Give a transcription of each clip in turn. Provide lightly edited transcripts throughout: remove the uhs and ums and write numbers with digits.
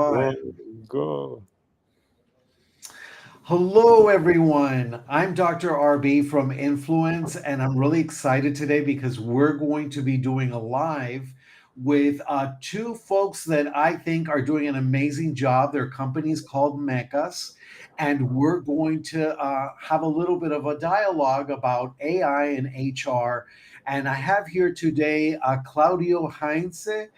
Go, on. go. Hello, everyone. I'm Dr. RB from Influence, and I'm really excited today because we're going to be doing a live with two folks that I think are doing an amazing job. Their company is called Mecas, and we're going to have a little bit of a dialogue about AI and HR. And I have here today Claudio Heinze,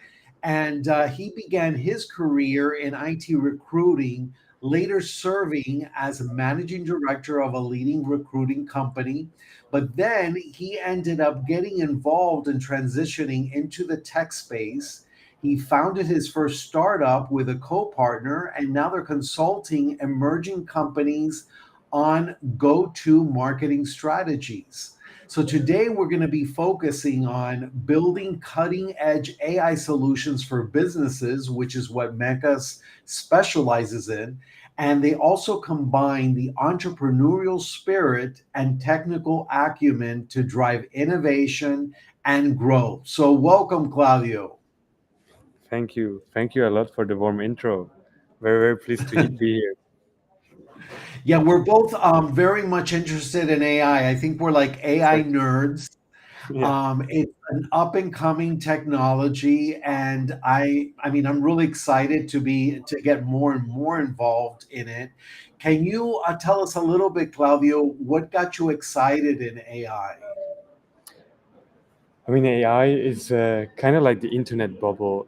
and he began his career in IT recruiting, later serving as a managing director of a leading recruiting company. But then he ended up getting involved and transitioning into the tech space. He founded his first startup with a co partner, and now they're consulting emerging companies on go to marketing strategies. So today we're going to be focusing on building cutting edge AI solutions for businesses, which is what Mecas specializes in. And they also combine the entrepreneurial spirit and technical acumen to drive innovation and growth. So welcome, Claudio. Thank you. Thank you a lot for the warm intro. Very, very pleased to be here. Yeah, we're both very much interested in AI. I think we're like AI Exactly. nerds. Yeah. It's an up and coming technology, and I mean, I'm really excited to get more and more involved in it. Can you tell us a little bit, Claudio, what got you excited in AI? I mean, AI is kind of like the internet bubble.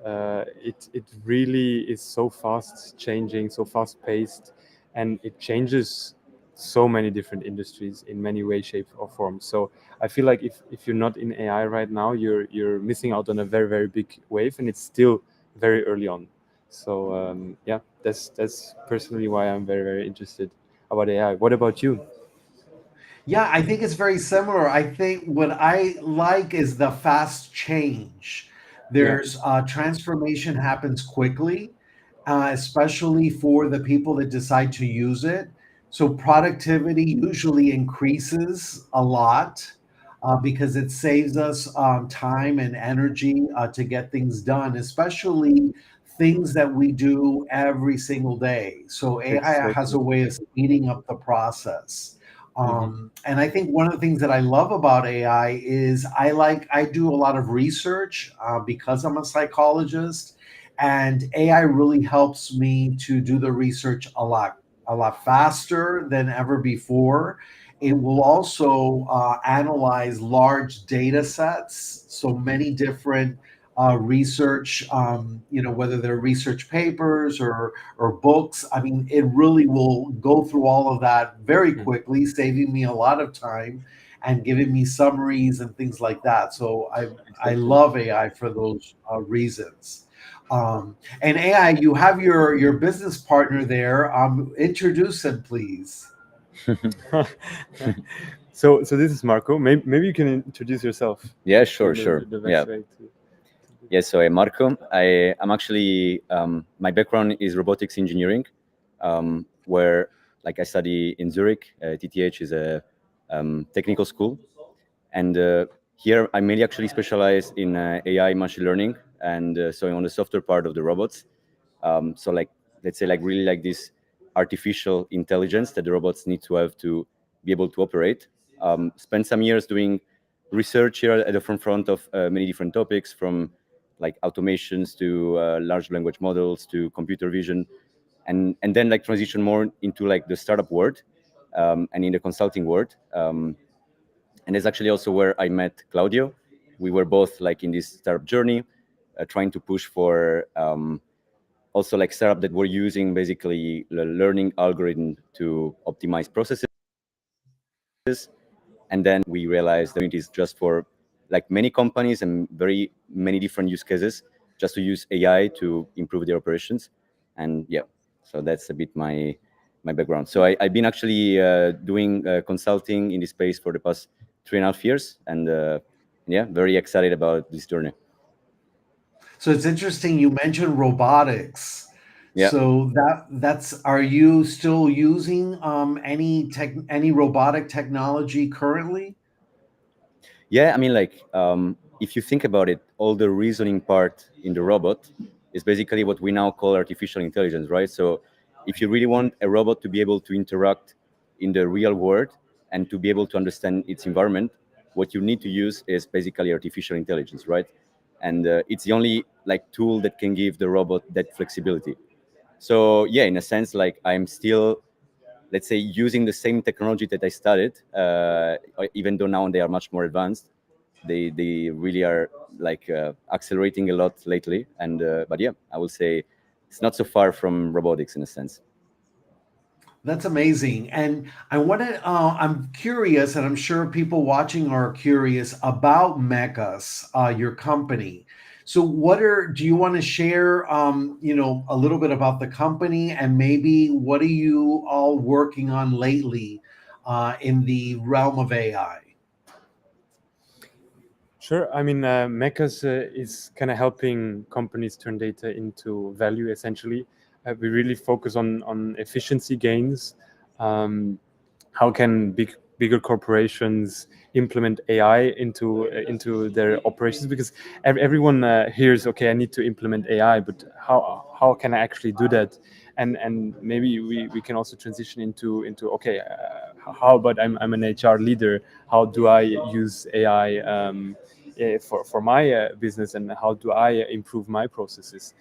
It really is so fast changing, so fast paced, and it changes so many different industries in many ways, shapes, or forms. So I feel like if you're not in AI right now, you're missing out on a very, very big wave, and it's still very early on. So yeah, that's personally why I'm very, very interested about AI. What about you? Yeah, I think it's very similar. I think what I like is the fast change. Yeah. There's transformation happens quickly, especially for the people that decide to use it. So productivity usually increases a lot because it saves us time and energy to get things done, especially things that we do every single day. So AI has Exactly. a way of speeding up the process. Hmm. And I think one of the things that I love about AI is I do a lot of research because I'm a psychologist, and AI really helps me to do the research a lot faster than ever before. It will also analyze large data sets, so many different research, whether they're research papers or books. I mean, it really will go through all of that very quickly, saving me a lot of time and giving me summaries and things like that. So I Exactly. love AI for those reasons. And AI, you have your business partner there. Introduce him, please. So this is Marco. Maybe you can introduce yourself. Yeah, It's sure, sure. the Yeah. best way to do Yeah, so I'm Marco. I'm actually, my background is robotics engineering, where like I study in Zurich. TTH is a technical school. And here I mainly actually specialize in AI machine learning. And so I'm on the software part of the robots. So like, let's say like really like this artificial intelligence that the robots need to have to be able to operate. Spent some years doing research here at the front of many different topics, from like automations to large language models to computer vision, and then like transition more into like the startup world, and in the consulting world. And it's actually also where I met Claudio. We were both like in this startup journey, trying to push for also like startup that were using basically the learning algorithm to optimize processes. And then we realized that it is just for like many companies and very many different use cases, just to use AI to improve their operations. And yeah, so that's a bit my background. So I've been actually doing consulting in this space for the past 3.5 years, and yeah, very excited about this journey. So it's interesting you mentioned robotics. Yeah. So that's are you still using any robotic technology currently? Yeah, I mean, like, if you think about it, all the reasoning part in the robot is basically what we now call artificial intelligence, right? So if you really want a robot to be able to interact in the real world and to be able to understand its environment, what you need to use is basically artificial intelligence, right? And it's the only like tool that can give the robot that flexibility. So yeah, in a sense, like I'm still, let's say, using the same technology that I studied, even though now they are much more advanced. They really are like accelerating a lot lately, and but yeah, I will say it's not so far from robotics in a sense. That's amazing. And I'm curious, and I'm sure people watching are curious about Mechas, your company. So do you want to share, a little bit about the company and maybe what are you all working on lately in the realm of AI? Sure. I mean, Mechas is kind of helping companies turn data into value. Essentially, we really focus on efficiency gains. How can bigger corporations implement AI into their operations? Because everyone hears, okay, I need to implement AI, but how can I actually do that? And maybe we can also transition into okay, how about I'm an HR leader? How do I use AI? For my business, and how do I improve my processes?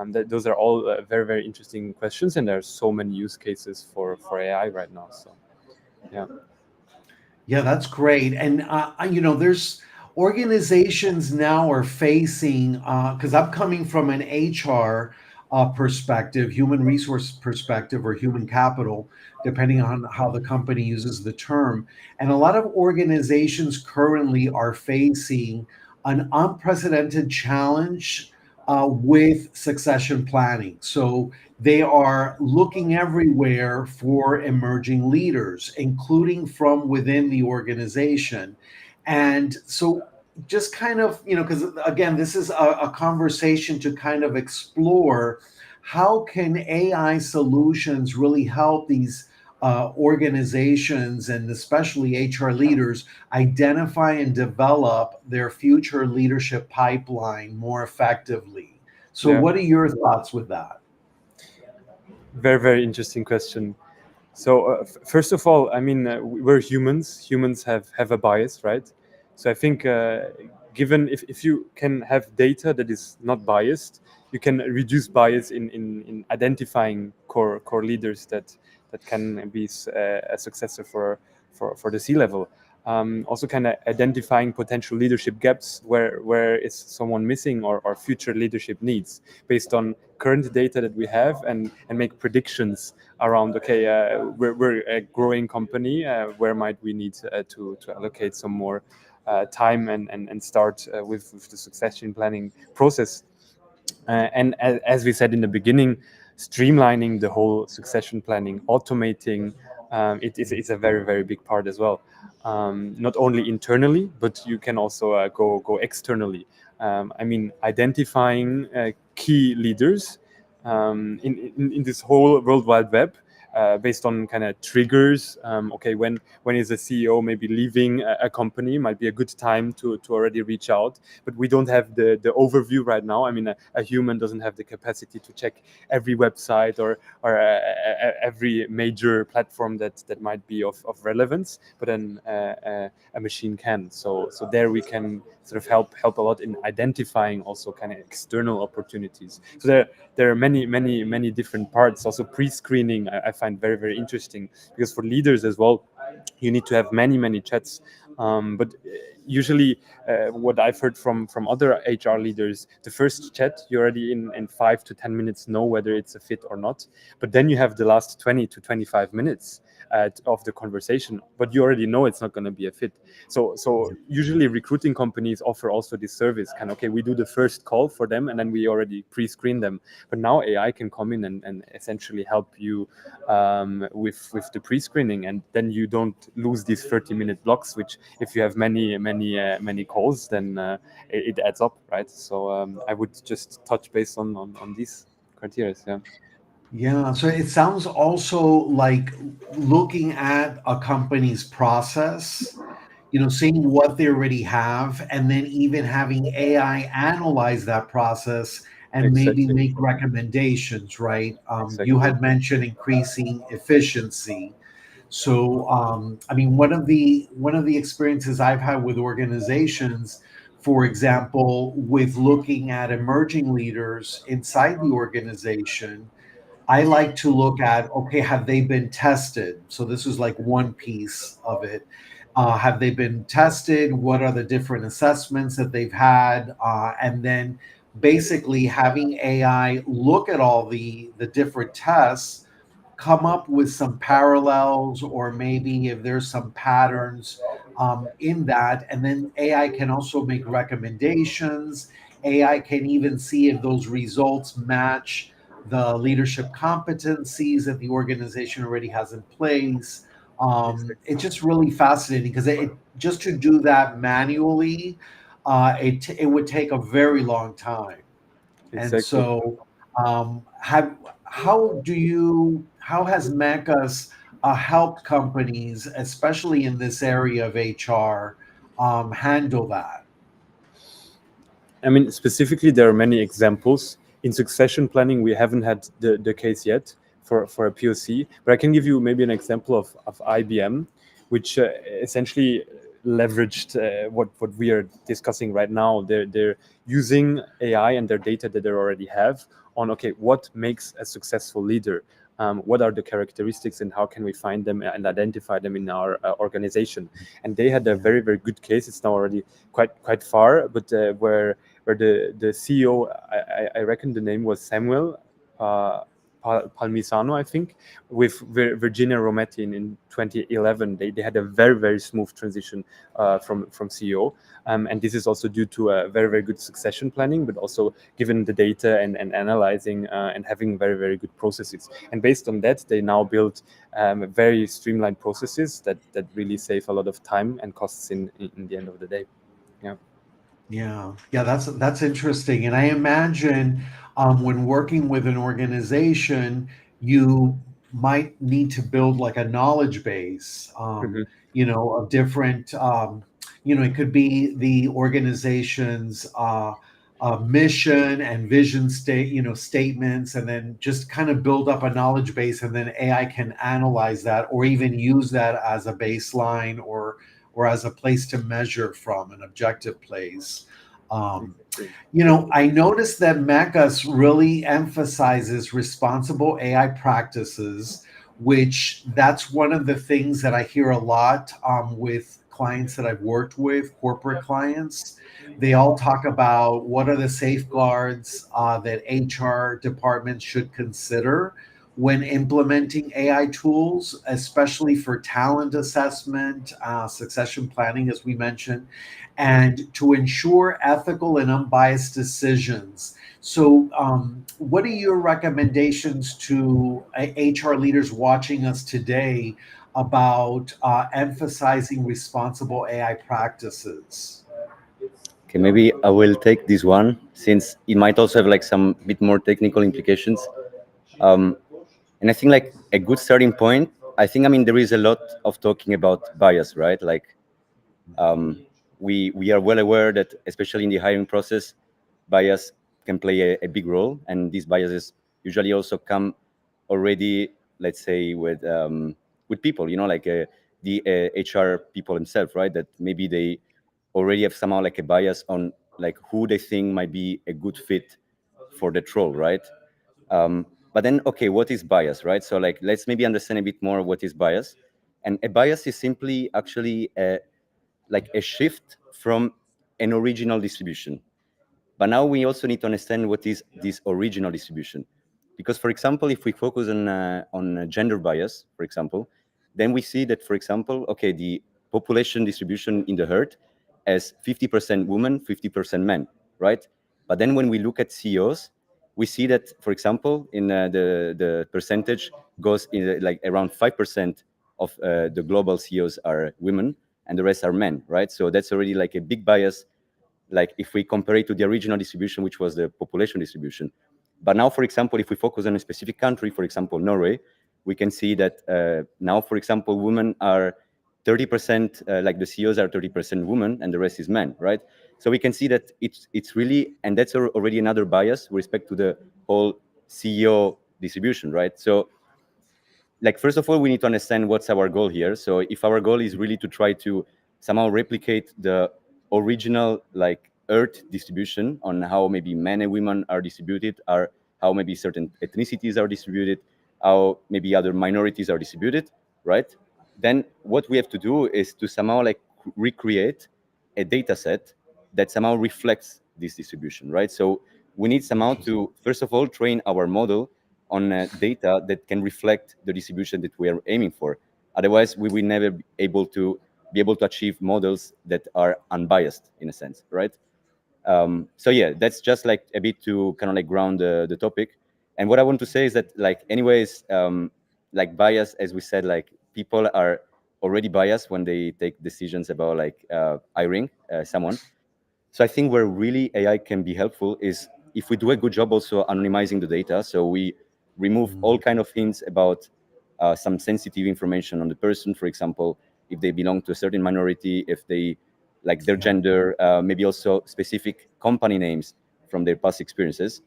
Those are all very, very interesting questions, and there are so many use cases for AI right now. So, yeah. Yeah, that's great. And there's organizations now are facing because I'm coming from an HR perspective, human resource perspective, or human capital, depending on how the company uses the term. And a lot of organizations currently are facing an unprecedented challenge with succession planning. So they are looking everywhere for emerging leaders, including from within the organization. And so, just kind of, because again, this is a conversation to kind of explore how can AI solutions really help these organizations and especially HR leaders identify and develop their future leadership pipeline more effectively. So, Yeah. what are your thoughts with that? Very, very interesting question. So first of all, I mean, we're humans. Humans have a bias, right? So I think given if you can have data that is not biased, you can reduce bias in identifying core leaders that can be a successor for the C level. Also, kind of identifying potential leadership gaps where is someone missing, or future leadership needs based on current data that we have, and make predictions around, okay, we're a growing company, where might we need to allocate some more time and start with the succession planning process. And as we said in the beginning, streamlining the whole succession planning, automating it is a very, very big part as well. Not only internally, but you can also go externally. I mean, identifying key leaders in this whole World Wide Web, based on kind of triggers. Okay, when is a CEO maybe leaving a company, might be a good time to already reach out. But we don't have the overview right now. I mean, a human doesn't have the capacity to check every website or every major platform that might be of relevance. But then a machine can. So there we can sort of help a lot in identifying also kind of external opportunities. So there are many different parts. Also, pre-screening I find very, very interesting, because for leaders as well, you need to have many chats. But usually, what I've heard from other HR leaders, the first chat, you already in 5 to 10 minutes know whether it's a fit or not. But then you have the last 20 to 25 minutes of the conversation, but you already know it's not going to be a fit. So usually recruiting companies offer also this service, kind of, okay, we do the first call for them, and then we already pre-screen them. But now AI can come in and essentially help you with the pre-screening, and then you don't lose these 30-minute blocks, which if you have many calls, then it adds up, right? So I would just touch base on these criteria. Yeah. Yeah, so it sounds also like looking at a company's process, seeing what they already have, and then even having AI analyze that process and maybe Exactly. make recommendations, right? You Exactly. had mentioned increasing efficiency. So, I mean, one of the experiences I've had with organizations, for example, with looking at emerging leaders inside the organization, I like to look at, okay, have they been tested? So this is like one piece of it. Have they been tested? What are the different assessments that they've had? And then basically having AI look at all the different tests, come up with some parallels, or maybe if there's some patterns in that. And then AI can also make recommendations. AI can even see if those results match the leadership competencies that the organization already has in place. Exactly. It's just really fascinating because just to do that manually, it would take a very long time. And Exactly. so, have how has Macas helped companies, especially in this area of HR, handle that? I mean, specifically, there are many examples. In succession planning, we haven't had the case yet for a POC, but I can give you maybe an example of IBM, which essentially leveraged what we are discussing right now. They're using AI and their data that they already have on, okay, what makes a successful leader? What are the characteristics and how can we find them and identify them in our organization? And they had a Yeah. very, very good case. It's now already quite far, but where the CEO, I reckon the name was Samuel uh, Palmisano, I think, with Virginia Rometty in 2011. They had a very, very smooth transition from CEO. And this is also due to a very, very good succession planning, but also given the data and analyzing and having very, very good processes. And based on that, they now build very streamlined processes that really save a lot of time and costs in the end of the day. Yeah. Yeah, that's interesting. And I imagine when working with an organization, you might need to build like a knowledge base, Mhm. of different, it could be the organization's mission and vision statements, and then just kind of build up a knowledge base, and then AI can analyze that, or even use that as a baseline, or as a place to measure from, an objective place. Um, Exactly. I noticed that Macas really emphasizes responsible AI practices, which that's one of the things that I hear a lot with clients that I've worked with, corporate clients. They all talk about what are the safeguards that HR departments should consider when implementing AI tools, especially for talent assessment, succession planning, as we mentioned, and to ensure ethical and unbiased decisions. So, what are your recommendations to HR leaders watching us today about emphasizing responsible AI practices? Okay, maybe I will take this one since it might also have like some bit more technical implications. Um, and I think like a good starting point, I think, I mean, there is a lot of talking about bias, right? Like we are well aware that especially in the hiring process, bias can play a big role. And these biases usually also come already, let's say, with people, like the HR people themselves, right? That maybe they already have somehow like a bias on like who they think might be a good fit for that role, right? But then, okay, what is bias, right? So like, let's maybe understand a bit more what is bias. And a bias is simply actually like a shift from an original distribution. But now we also need to understand what is this original distribution. Because, for example, if we focus on gender bias, for example, then we see that, for example, okay, the population distribution in the herd has 50% women, 50% men, right? But then when we look at CEOs, we see that, for example, in the percentage goes in like around 5% of the global CEOs are women, and the rest are men, right? So that's already like a big bias, like if we compare it to the original distribution, which was the population distribution. But now, for example, if we focus on a specific country, for example, Norway, we can see that now, for example, women are 30%, like the CEOs are 30% women, and the rest is men, right? So we can see that it's really, and that's already another bias with respect to the whole CEO distribution, right? So like, first of all, we need to understand what's our goal here. So if our goal is really to try to somehow replicate the original like Earth distribution on how maybe men and women are distributed, or how maybe certain ethnicities are distributed, how maybe other minorities are distributed, right? Then what we have to do is to somehow like recreate a data set that somehow reflects this distribution, right? So we need somehow to, first of all, train our model on data that can reflect the distribution that we are aiming for. Otherwise, we will never be able to achieve models that are unbiased in a sense, right? So yeah, that's just like a bit to kind of like ground the topic. And what I want to say is that like, anyways, like bias, as we said, like people are already biased when they take decisions about like hiring someone. So I think where really AI can be helpful is if we do a good job also anonymizing the data. So we remove all kind of hints about some sensitive information on the person, for example, if they belong to a certain minority, if they like their gender, maybe also specific company names from their past experiences.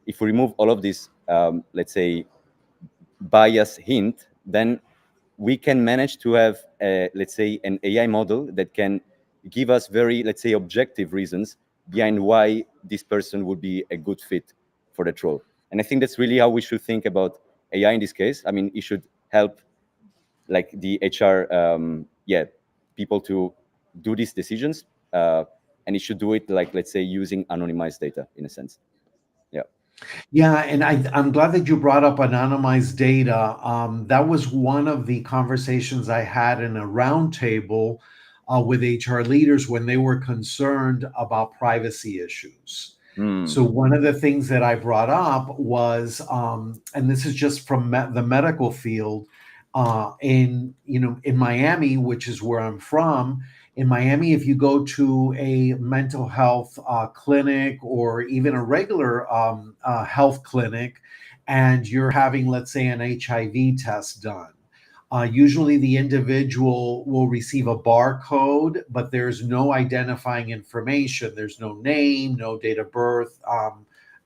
If we remove all of this, let's say, bias hint, then we can manage to have, let's say, an AI model that can give us very, let's say, objective reasons behind why this person would be a good fit for that role. And I think that's really how we should think about AI in this case. I mean, it should help like the HR, people to do these decisions, and it should do it like, let's say, using anonymized data in a sense. Yeah. Yeah, and I'm glad that you brought up anonymized data. That was one of the conversations I had in a roundtable with HR leaders when they were concerned about privacy issues. So one of the things that I brought up was, and this is just from the medical field, in Miami, which is where I'm from. In Miami, if you go to a mental health clinic or even a regular health clinic, and you're having, let's say, an HIV test done, usually the individual will receive a barcode, but there's no identifying information. There's no name, no date of birth,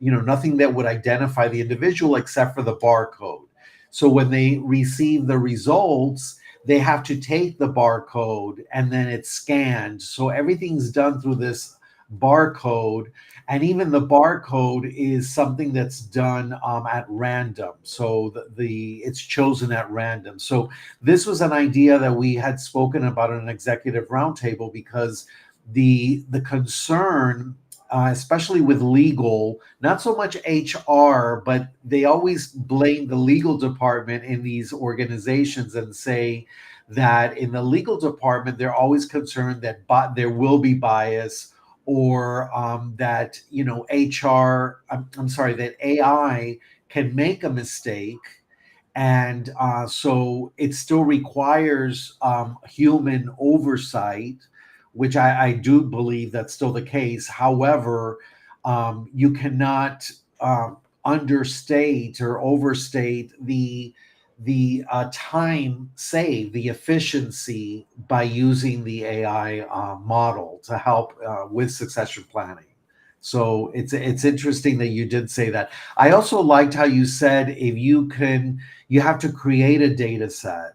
nothing that would identify the individual except for the barcode. So when they receive the results, they have to take the barcode and then it's scanned. So everything's done through this barcode. And even the barcode is something that's done at random. So it's chosen at random. So this was an idea that we had spoken about in an executive roundtable, because the concern, especially with legal, not so much HR, but they always blame the legal department in these organizations and say that in the legal department, they're always concerned that there will be bias, or that HR, I'm sorry, that AI can make a mistake, and so it still requires human oversight, which I do believe that's still the case. However, you cannot understate or overstate the time saved, the efficiency by using the AI model to help with succession planning. So it's interesting that you did say that. I also liked how you said if you have to create a data set.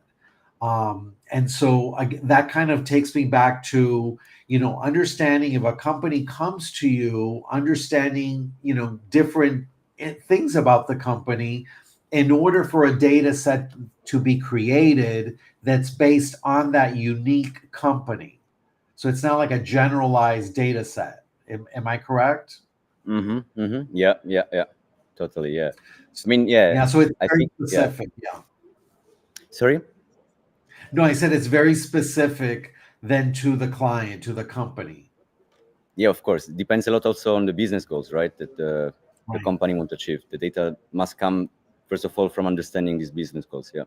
And so that kind of takes me back to, understanding if a company comes to you, understanding, different things about the company, in order for a data set to be created that's based on that unique company. So it's not like a generalized data set. Am I correct? Yeah. Totally. Yeah. I mean, yeah. Yeah. So it's I very think, specific. Yeah. Sorry? No, I said it's very specific then to the client, to the company. Yeah, of course. It depends a lot also on the business goals, right? That the Right. company want to achieve. The data must come, first of all, from understanding these business goals. Yeah.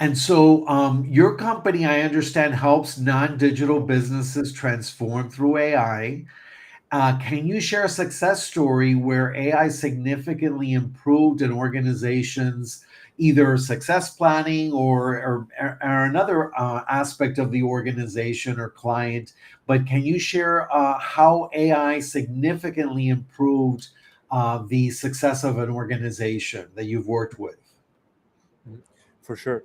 And so your company, I understand, helps non-digital businesses transform through AI. Can you share a success story where AI significantly improved an organization's either success planning or another aspect of the organization or client? But can you share how AI significantly improved the success of an organization that you've worked with? For sure.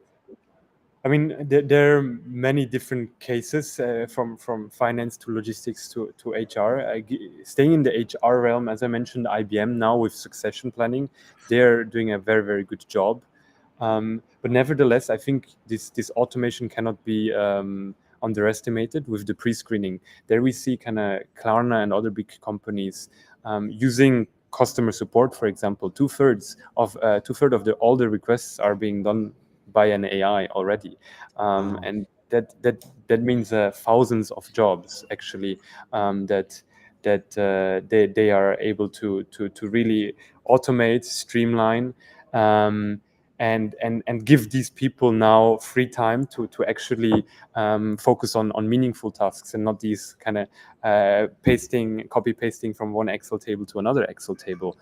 I mean, there are many different cases from finance to logistics to HR. Staying in the HR realm, as I mentioned, IBM now with succession planning, they're doing a very, very good job. But nevertheless, I think this automation cannot be underestimated with the pre-screening. There we see kind of Klarna and other big companies using customer support, for example. Two-thirds of all the requests are being done by an AI already, and that means thousands of jobs actually that they are able to really automate, streamline, and give these people now free time to actually focus on meaningful tasks and not these kind of copy pasting from one Excel table to another Excel table.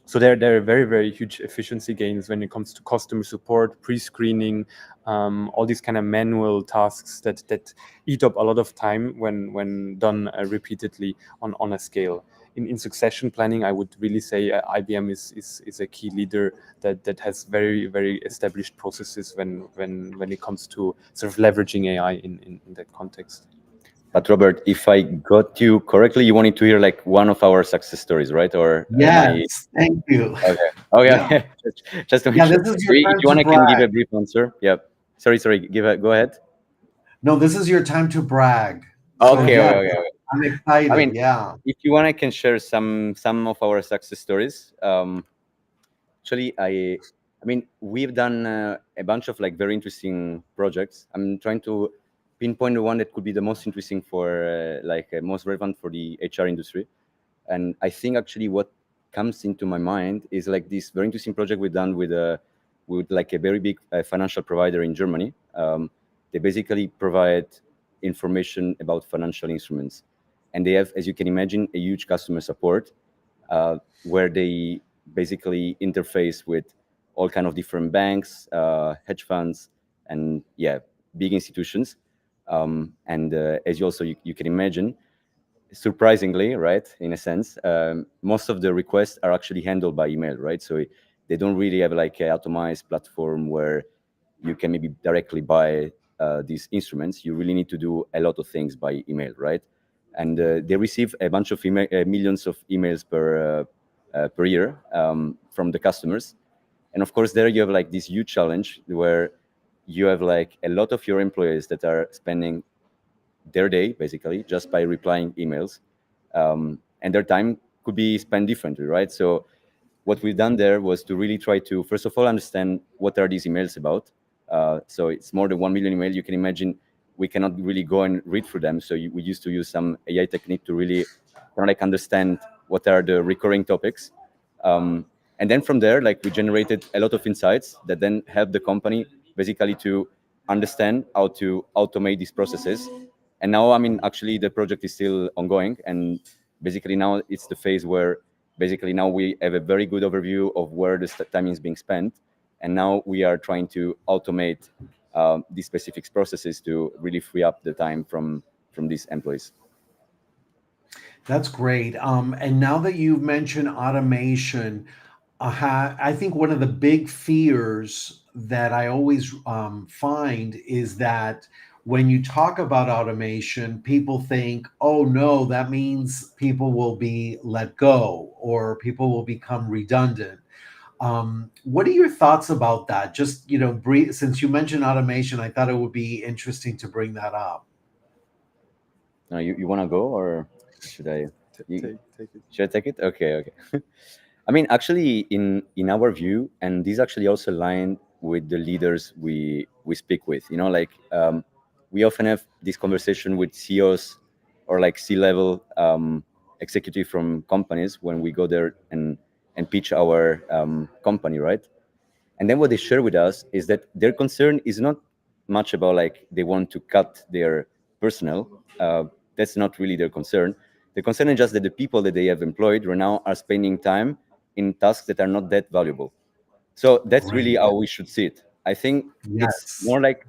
So there are very, very huge efficiency gains when it comes to customer support, pre-screening, all these kind of manual tasks that eat up a lot of time when done repeatedly on a scale. In succession planning, I would really say IBM is a key leader that has very, very established processes when it comes to sort of leveraging AI in that context. But Robert, if I got you correctly, you wanted to hear like one of our success stories, right? Or Yes, thank you. Okay. Oh yeah. Yeah. Just to make Yeah, sure. this is your If time you want, to I can give brag. a brief answer. Yep. Sorry. Go ahead. No, this is your time to brag. So Okay. yes, Okay. I'm I excited. mean, Yeah. if you want, I can share some of our success stories. Actually, I mean, we've done a bunch of like very interesting projects. I'm trying to pinpoint the one that could be the most interesting for most relevant for the HR industry. And I think actually what comes into my mind is like this very interesting project we've done with like a very big financial provider in Germany. They basically provide information about financial instruments, and they have, as you can imagine, a huge customer support where they basically interface with all kind of different banks, hedge funds, and big institutions. And as you can imagine, surprisingly, right, in a sense, most of the requests are actually handled by email, right? So they don't really have like an automized platform where you can maybe directly buy these instruments. You really need to do a lot of things by email, right? And they receive a bunch of millions of emails per year from the customers. And of course, there you have like this huge challenge where you have like a lot of your employees that are spending their day basically just by replying emails, and their time could be spent differently, right? So what we've done there was to really try to first of all understand what are these emails about. So it's more than 1 million emails. You can imagine we cannot really go and read through them, so we used to use some AI technique to really kind of like understand what are the recurring topics. And then from there, like we generated a lot of insights that then help the company basically to understand how to automate these processes. And now, I mean, actually the project is still ongoing, and basically now it's the phase where basically now we have a very good overview of where the time is being spent, and now we are trying to automate these specific processes to really free up the time from these employees. That's great. And now that you've mentioned automation, I think one of the big fears that I always find is that when you talk about automation, people think, oh no, that means people will be let go or people will become redundant. What are your thoughts about that? Just, since you mentioned automation, I thought it would be interesting to bring that up. Now, you want to go, or should I? Take it. Should I take it? Okay. I mean, actually, in our view, and this actually also aligned with the leaders we speak with. Like we often have this conversation with CEOs or like C-level executive from companies when we go there and pitch our company, right? And then what they share with us is that their concern is not much about like they want to cut their personnel. That's not really their concern. The concern is just that the people that they have employed right now are spending time in tasks that are not that valuable. So that's really Right. how we should see it. I think it's Yes. more like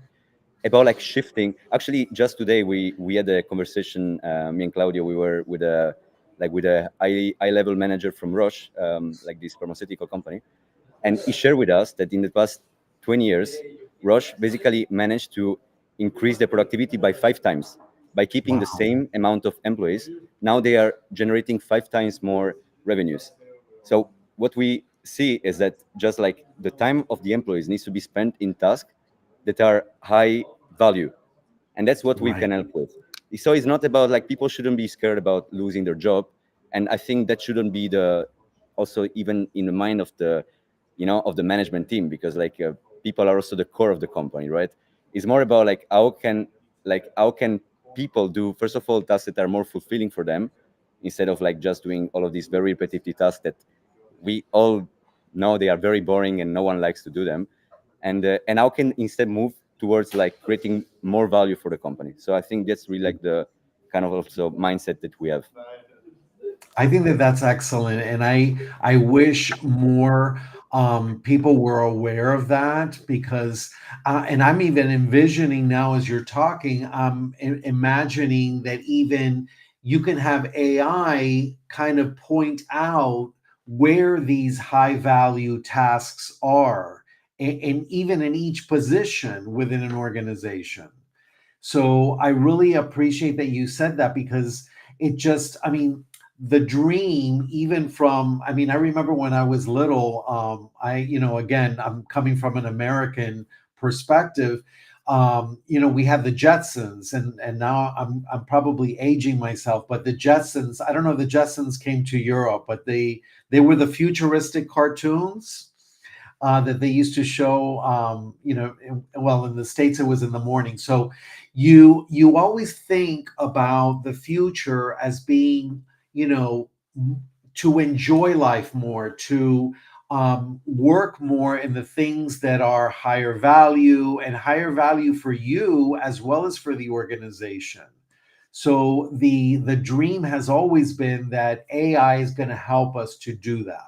about like shifting. Actually, just today we had a conversation. Me and Claudio, we were with a high level manager from Roche, like this pharmaceutical company, and he shared with us that in the past 20 years, Roche basically managed to increase the productivity by 5 times by keeping the Wow. same amount of employees. Now they are generating 5 times more revenues. So what we see is that just like the time of the employees needs to be spent in tasks that are high value, and that's what we Right. can help with. So it's not about like people shouldn't be scared about losing their job, and I think that shouldn't be the also even in the mind of the of the management team, because like people are also the core of the company, right? It's more about how can people do first of all tasks that are more fulfilling for them, instead of like just doing all of these very repetitive tasks that we all know they are very boring and no one likes to do them, and how can instead move towards like creating more value for the company. So I think that's really like the kind of also mindset that we have. I think that that's excellent, and I wish more people were aware of that because, and I'm even envisioning now as you're talking, imagining that even you can have AI kind of point out where these high value tasks are, and even in each position within an organization. So I really appreciate that you said that because it just, I mean, the dream, even from, I mean, I remember when I was little, again, I'm coming from an American perspective. We had the Jetsons, and now I'm probably aging myself, but the Jetsons, I don't know if the Jetsons came to Europe, but they were the futuristic cartoons that they used to show. Well, in the States it was in the morning. So you always think about the future as being, you know, to enjoy life more, to work more in the things that are higher value for you as well as for the organization. So the dream has always been that AI is going to help us to do that.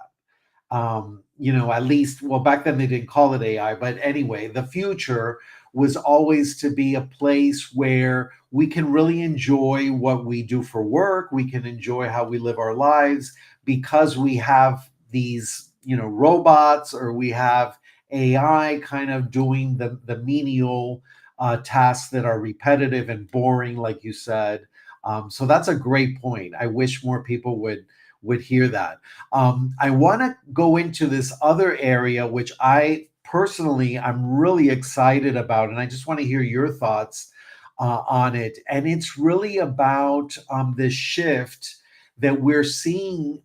At least, well, back then they didn't call it AI, but anyway, the future was always to be a place where we can really enjoy what we do for work. We can enjoy how we live our lives because we have these, robots, or we have AI kind of doing the menial tasks that are repetitive and boring, like you said. So that's a great point. I wish more people would hear that. I want to go into this other area, which I personally I'm really excited about, and I just want to hear your thoughts on it. And it's really about this shift that we're seeing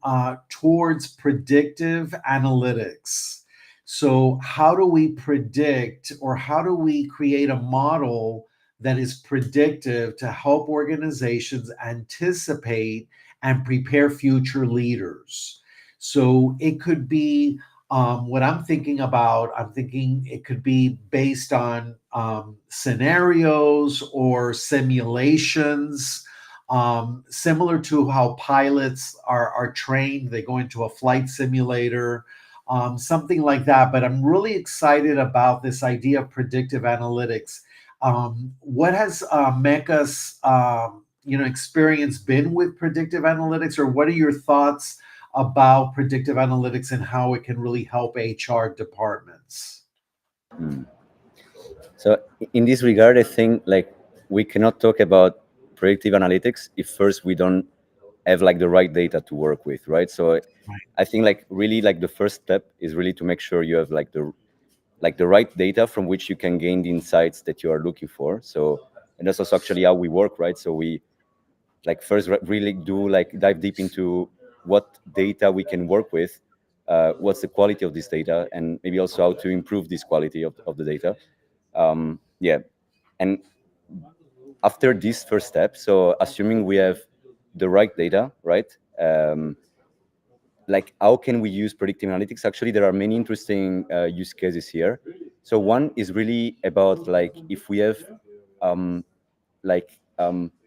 towards predictive analytics. So, how do we predict, or how do we create a model that is predictive to help organizations anticipate and prepare future leaders? So it could be what I'm thinking about. I'm thinking it could be based on scenarios or simulations, similar to how pilots are trained. They go into a flight simulator, something like that. But I'm really excited about this idea of predictive analytics. What has Mecca's experience been with predictive analytics, or what are your thoughts about predictive analytics and how it can really help HR departments? Mm. So in this regard, I think like we cannot talk about predictive analytics if first we don't have like the right data to work with, right? So Right. I think like really like the first step is really to make sure you have like the right data from which you can gain the insights that you are looking for. So, and that's also actually how we work, right? So we like first really do like dive deep into what data we can work with, what's the quality of this data, and maybe also how to improve this quality of the data. Yeah, and after this first step, so assuming we have the right data, right? Like how can we use predictive analytics? Actually, there are many interesting use cases here. So one is really about like if we have um, like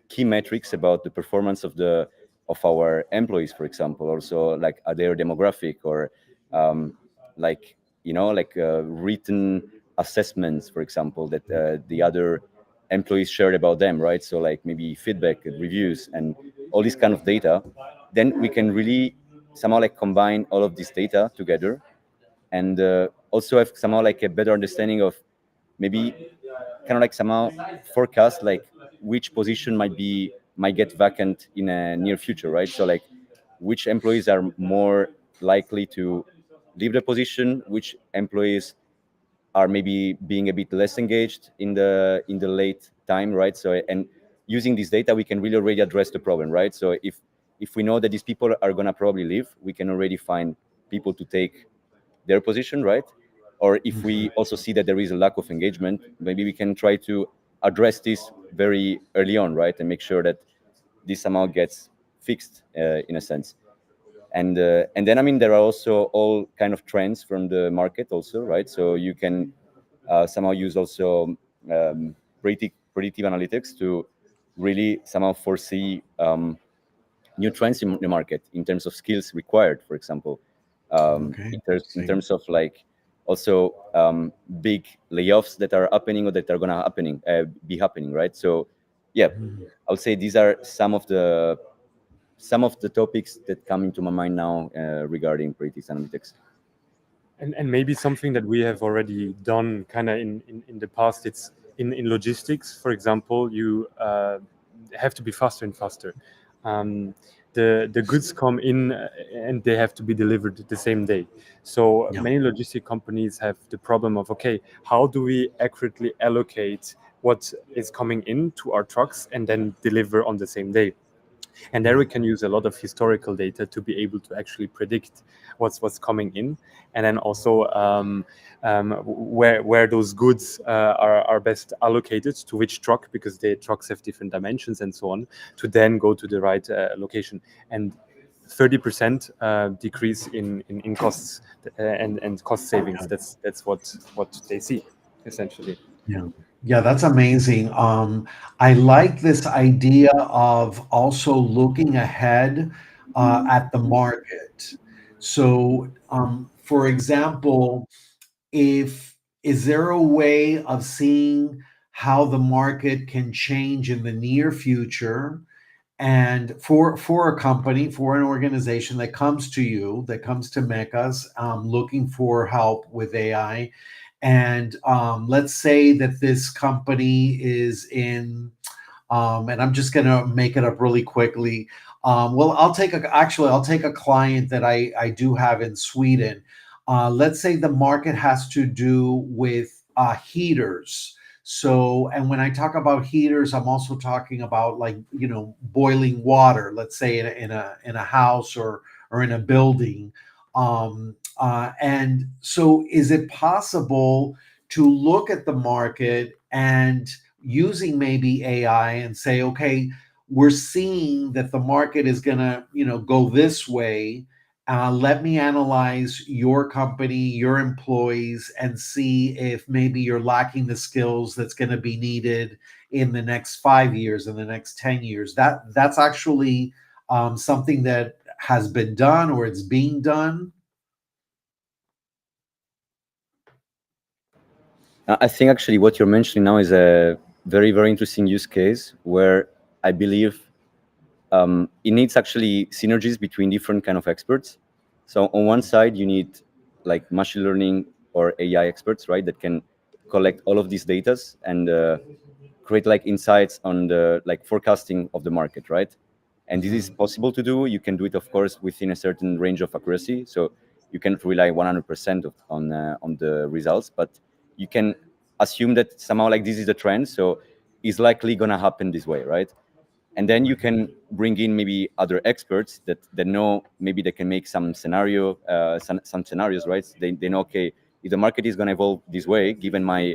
key metrics about the performance of the of our employees, for example, also like their demographic, or like written assessments, for example, that the other employees shared about them, right? So like maybe feedback and reviews and all this kind of data. Then we can really somehow like combine all of this data together, and also have somehow like a better understanding of maybe kind of like somehow forecast like which position might get vacant in a near future, right? So like which employees are more likely to leave the position, which employees are maybe being a bit less engaged in the late time, right? So, and using this data, we can really already address the problem, right? So if we know that these people are gonna probably leave, we can already find people to take their position, right? Or if we also see that there is a lack of engagement, maybe we can try to address this very early on, right? And make sure that this somehow gets fixed in a sense. And then I mean there are also all kind of trends from the market also, right? So you can somehow use also predictive analytics to really somehow foresee new trends in the market in terms of skills required, for example, Okay. in terms of like also big layoffs that are happening or that are gonna be happening, right? So yeah, I would say these are some of the topics that come into my mind now regarding predictive analytics. And maybe something that we have already done kind of in the past, it's in logistics, for example, you have to be faster and faster. The goods come in and they have to be delivered the same day. So Yeah. many logistic companies have the problem of, okay, how do we accurately allocate what is coming in to our trucks and then deliver on the same day? And there we can use a lot of historical data to be able to actually predict what's coming in, and then also where those goods are best allocated to which truck, because the trucks have different dimensions and so on, to then go to the right location. And 30% decrease in costs and cost savings. That's what they see essentially. Yeah. Yeah, that's amazing. I like this idea of also looking ahead at the market. So, for example, if is there a way of seeing how the market can change in the near future? And for a company, for an organization that comes to you, that comes to Mecas, looking for help with AI, and let's say that this company is in, and I'm just going to make it up really quickly. Well, I'll take a client that I do have in Sweden. Let's say the market has to do with heaters. So, and when I talk about heaters, I'm also talking about, like, boiling water. Let's say in a house or in a building. And so, is it possible to look at the market and using maybe AI and say, okay, we're seeing that the market is going to, go this way. Let me analyze your company, your employees, and see if maybe you're lacking the skills that's going to be needed in the next 5 years, in the next 10 years. That's actually something that has been done, or it's being done. I think actually what you're mentioning now is a very, very interesting use case where I believe it needs actually synergies between different kind of experts. So on one side, you need like machine learning or AI experts, right, that can collect all of these data and create like insights on the like forecasting of the market, right? And this is possible to do. You can do it, of course, within a certain range of accuracy. So you can't rely 100% on the results, but you can assume that somehow like this is the trend. So it's likely gonna happen this way, right? And then you can bring in maybe other experts that know, maybe they can make some some scenarios, right? They know, okay, if the market is going to evolve this way, given my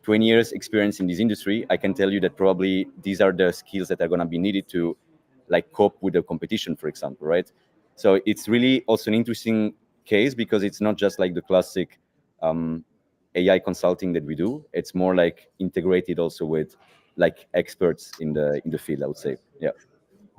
20 years experience in this industry, I can tell you that probably these are the skills that are going to be needed to like cope with the competition, for example, right? So it's really also an interesting case because it's not just like the classic AI consulting that we do. It's more like integrated also with like experts in the field, I would say. Yeah.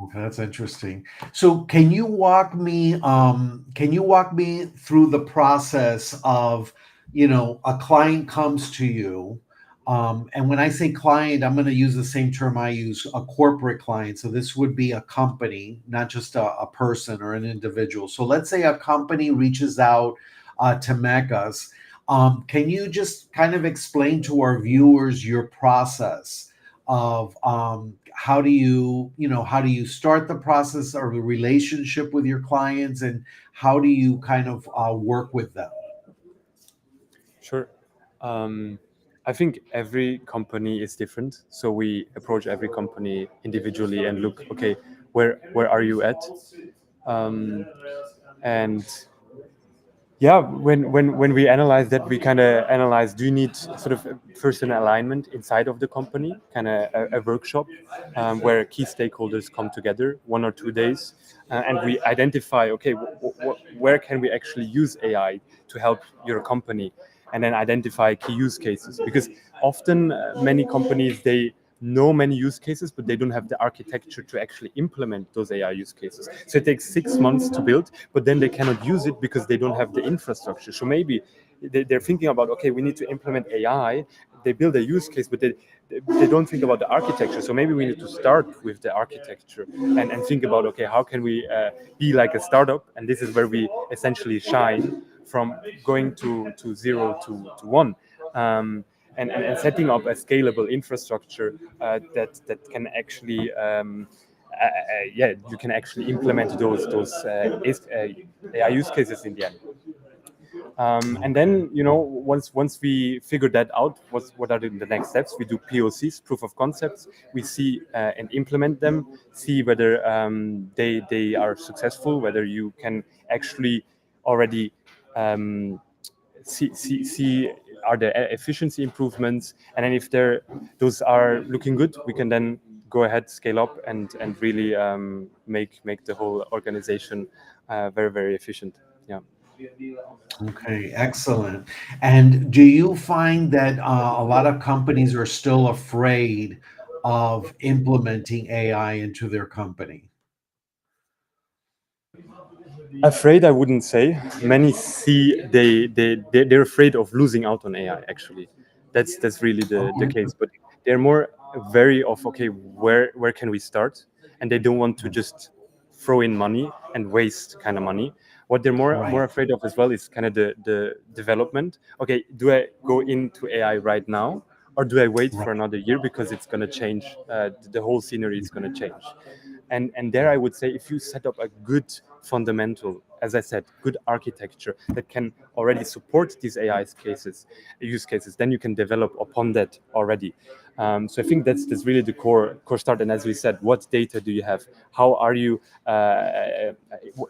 Okay, that's interesting. So can you walk me through the process of, a client comes to you, and when I say client, I'm going to use the same term I use, a corporate client. So this would be a company, not just a person or an individual. So let's say a company reaches out to Megas. Can you just kind of explain to our viewers your process of how do you start the process or the relationship with your clients, and how do you kind of work with them? Sure. Um, I think every company is different, so we approach every company individually and look, okay, where are you at? Um, and yeah, when we analyze that, we kind of analyze: do you need sort of first an alignment inside of the company, kind of a workshop where key stakeholders come together 1 or 2 days, and we identify, okay, where can we actually use AI to help your company, and then identify key use cases, because often many companies, they know many use cases, but they don't have the architecture to actually implement those AI use cases. So it takes 6 months to build, but then they cannot use it because they don't have the infrastructure. So maybe they're thinking about, okay, we need to implement AI. They build a use case, but they don't think about the architecture. So maybe we need to start with the architecture and think about, okay, how can we be like a startup? And this is where we essentially shine from going to zero to one. And setting up a scalable infrastructure that can actually yeah, you can actually implement those AI use cases in the end. And then, once we figure that out, what are the next steps? We do POCs, proof of concepts. We see and implement them, see whether they are successful, whether you can actually already um, see are there efficiency improvements, and then if those are looking good, we can then go ahead, scale up, and really make the whole organization very, very efficient. Yeah. Okay, excellent. And do you find that a lot of companies are still afraid of implementing AI into their company? Afraid, I wouldn't say. Many see they're afraid of losing out on AI. Actually, that's really the case. But they're more wary of, okay, where can we start, and they don't want to just throw in money and waste kind of money. What they're more Right. afraid of as well is kind of the development. Okay, do I go into AI right now, or do I wait Right. for another year because it's going to change? The whole scenery is going to change. And there I would say, if you set up a good fundamental, as I said, good architecture that can already support these AI use cases, then you can develop upon that already. So I think that's really the core start. And as we said, what data do you have? How are you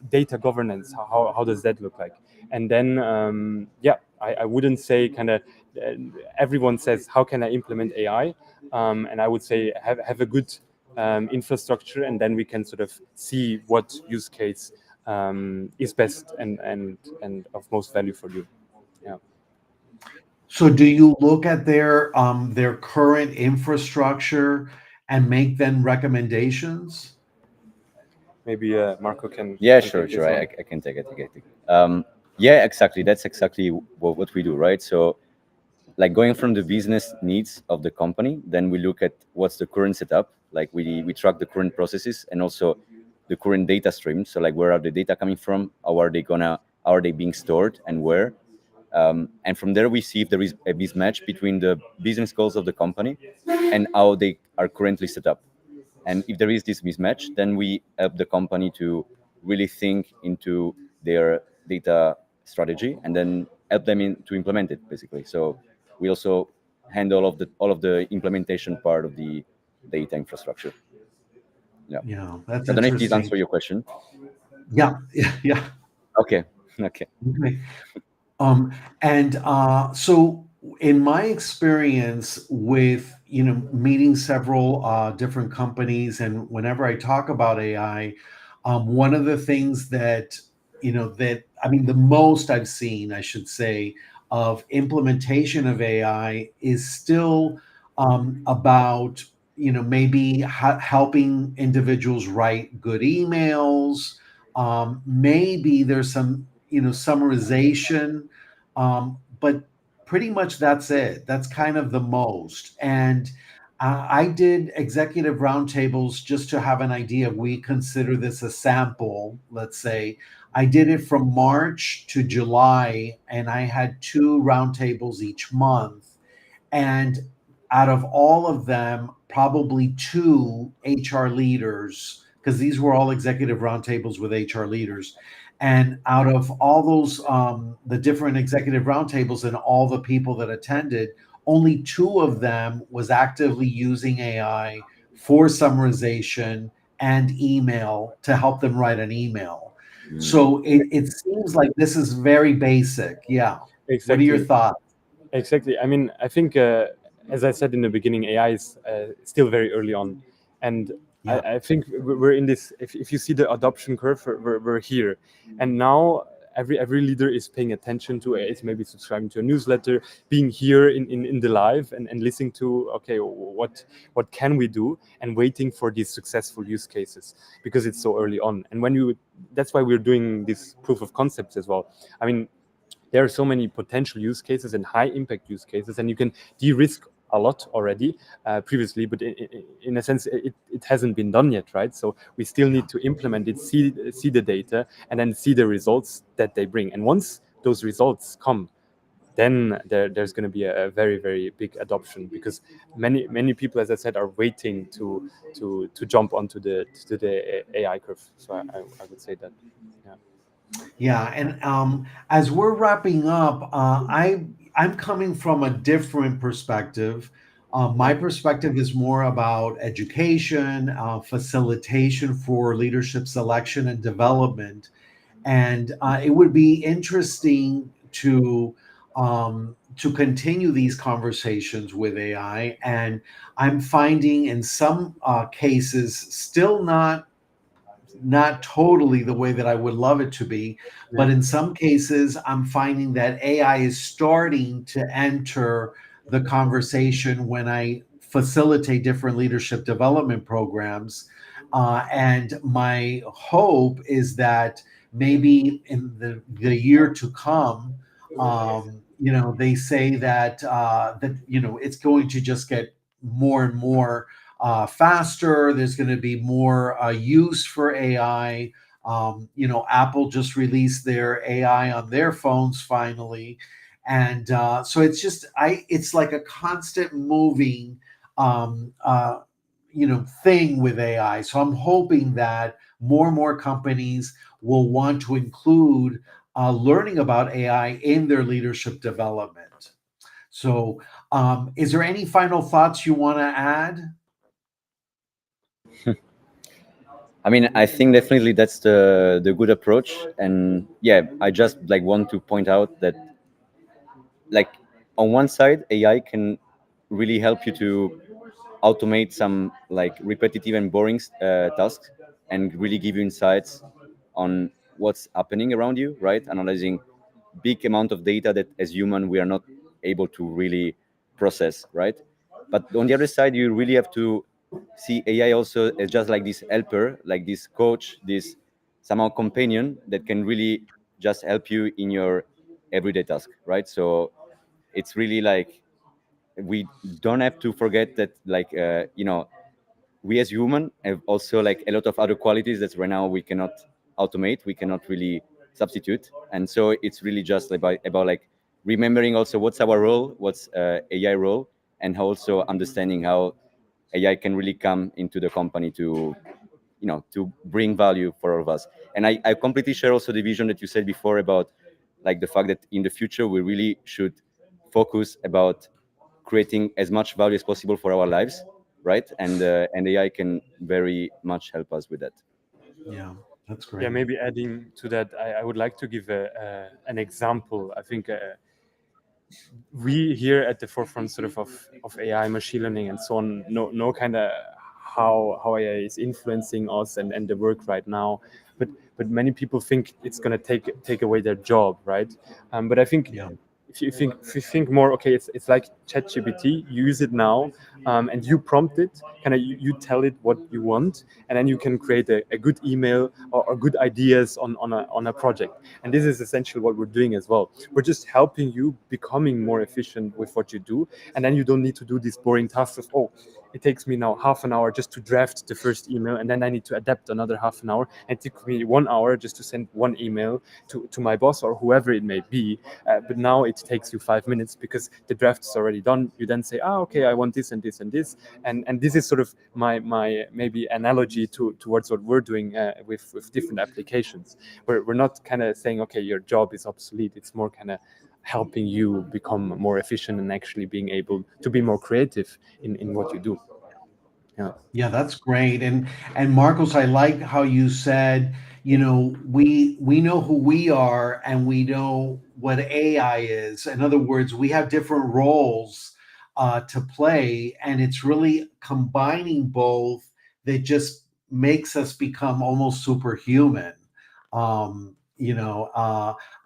data governance? How does that look like? And then yeah, I wouldn't say kind of everyone says, how can I implement AI? And I would say have a good infrastructure, and then we can sort of see what use case is best and of most value for you. Yeah. So do you look at their current infrastructure and make them recommendations? Maybe Marco Yeah, can sure, take this sure. I, one. I I can take it. I can take it. Yeah, exactly. That's exactly what we do, right? So, like going from the business needs of the company, then we look at what's the current setup. Like we track the current processes and also the current data streams. So, like where are the data coming from? How are they being stored, and where? And from there, we see if there is a mismatch between the business goals of the company and how they are currently set up. And if there is this mismatch, then we help the company to really think into their data strategy and then help them to implement it, basically. So we also handle all of the implementation part of the data infrastructure. Yeah. Yeah, that's I don't know if this interesting. answers your question. Yeah, yeah. Okay. Okay. Okay. Um, and so, in my experience with meeting several different companies, and whenever I talk about AI, one of the things that I mean, the most I've seen, I should say, of implementation of AI is still about maybe helping individuals write good emails. Maybe there's some, summarization, but pretty much that's it. That's kind of the most. And I did executive roundtables just to have an idea. We consider this a sample, let's say. I did it from March to July, and I had 2 roundtables each month. And out of all of them, probably 2 HR leaders, because these were all executive roundtables with HR leaders. And out of all those, the different executive roundtables and all the people that attended, only 2 of them was actively using AI for summarization and email to help them write an email. So it seems like this is very basic. Yeah. What are your Exactly. thoughts? Exactly. I mean, I think, as I said in the beginning, AI is still very early on, and Yeah. I think we're in this. If you see the adoption curve, we're here, and now every leader is paying attention to it. It's maybe subscribing to a newsletter, being here in the live, and listening to, okay, what can we do, and waiting for these successful use cases, because it's so early on. And that's why we're doing this proof of concepts as well. I mean, there are so many potential use cases and high impact use cases, and you can de-risk a lot already previously, but in a sense it hasn't been done yet, right? So we still need to implement it, see the data, and then see the results that they bring. And once those results come, then there's going to be a very, very big adoption, because many people, as I said, are waiting to jump onto the AI curve. So I would say that. Yeah. Yeah, and as we're wrapping up, I'm coming from a different perspective. My perspective is more about education, facilitation for leadership selection and development, and it would be interesting to continue these conversations with AI. And I'm finding in some cases still not totally the way that I would love it to be, but in some cases, I'm finding that AI is starting to enter the conversation when I facilitate different leadership development programs. And my hope is that maybe in the year to come, they say that it's going to just get more and more faster. There's going to be more use for AI. Apple just released their AI on their phones finally, and so it's like a constant moving, thing with AI. So I'm hoping that more and more companies will want to include learning about AI in their leadership development. So, is there any final thoughts you want to add? I mean, I think definitely that's the good approach. And yeah, I just like want to point out that, like, on one side, AI can really help you to automate some like repetitive and boring tasks, and really give you insights on what's happening around you, right? Analyzing big amount of data that as human we are not able to really process, right? But on the other side, you really have to see AI also as just like this helper, like this coach, this somehow companion that can really just help you in your everyday task, right? So it's really like, we don't have to forget that, like, we as human have also like a lot of other qualities that right now we cannot automate, we cannot really substitute. And so it's really just about like remembering also what's our role, what's AI role, and also understanding how AI can really come into the company to, to bring value for all of us. And I completely share also the vision that you said before about like the fact that in the future we really should focus about creating as much value as possible for our lives, right? And AI can very much help us with that. Yeah, that's Yeah, great. maybe adding to that, I would like to give an example. I think we here at the forefront sort of AI, machine learning, and so on, know kind of how AI is influencing us and the work right now. But many people think it's going to take away their job, right? But I think Yeah. if you think more, okay, it's like ChatGPT. You use it now, and you prompt it, kind of you tell it what you want, and then you can create a good email or good ideas on a project. And this is essentially what we're doing as well. We're just helping you becoming more efficient with what you do, and then you don't need to do these boring tasks of, oh, it takes me now half an hour just to draft the first email, and then I need to adapt another half an hour, and it took me 1 hour just to send one email to my boss or whoever it may be. But now it takes you 5 minutes because the draft is already done. You then say, okay, I want this and this and this, and this is sort of my maybe analogy towards what we're doing with different applications. We're not kind of saying, okay, your job is obsolete. It's more kind of helping you become more efficient and actually being able to be more creative in what you do. Yeah, that's great. And Marcos, I like how you said, we know who we are and we know what AI is. In other words, we have different roles to play, and it's really combining both that just makes us become almost superhuman.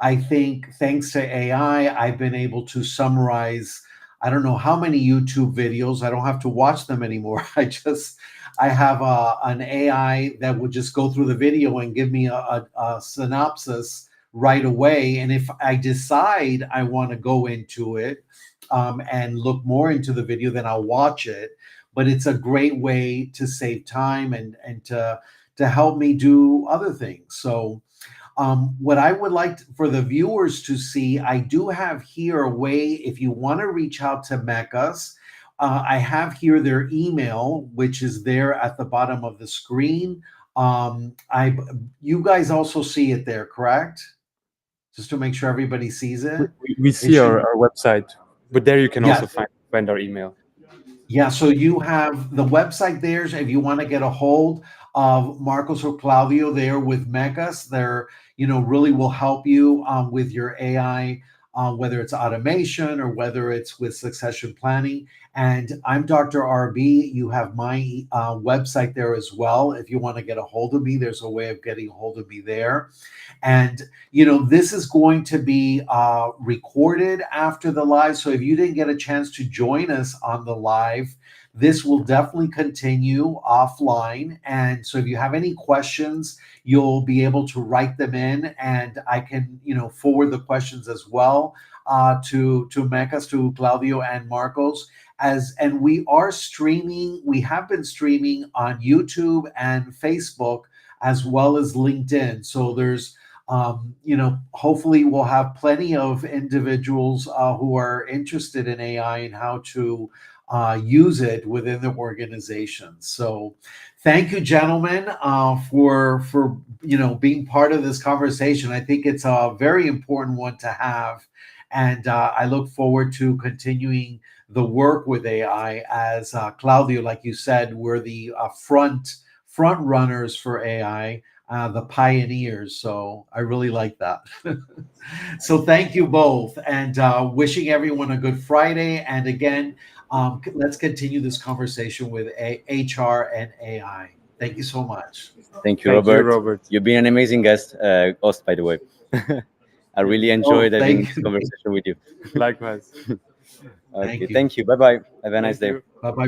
I think thanks to AI, I've been able to summarize, I don't know how many YouTube videos. I don't have to watch them anymore. I have an AI that would just go through the video and give me a synopsis right away. And if I decide I want to go into it and look more into the video, then I'll watch it. But it's a great way to save time and to help me do other things. So what I would like for the viewers to see, I do have here a way, if you want to reach out to MECAS, I have here their email, which is there at the bottom of the screen. You guys also see it there, correct? Just to make sure everybody sees it. We see our website, but there you can also find our email. Yeah, so you have the website there. So if you want to get a hold of Marcos or Claudio there with MECAS, they're, really will help you with your AI, whether it's automation or whether it's with succession planning. And I'm Dr. RB. You have my website there as well. If you want to get a hold of me, there's a way of getting a hold of me there. And, this is going to be recorded after the live. So if you didn't get a chance to join us on the live, this will definitely continue offline. And so if you have any questions, you'll be able to write them in, and I can, forward the questions as well to MECAS, to Claudio and Marcos. And we are streaming. We have been streaming on YouTube and Facebook as well as LinkedIn. So there's, hopefully we'll have plenty of individuals who are interested in AI and how to use it within the organization. So thank you, gentlemen, for being part of this conversation. I think it's a very important one to have. And I look forward to continuing the work with AI. As Claudio, like you said, we're the front runners for AI, the pioneers. So I really like that. So thank you both, and wishing everyone a good Friday. And again, let's continue this conversation with HR and AI. Thank you so much. Thank you, Robert. You've been an amazing host, by the way. I really enjoyed having this conversation with you. Likewise. Okay, thank you. Bye-bye. Have a nice day. Bye-bye.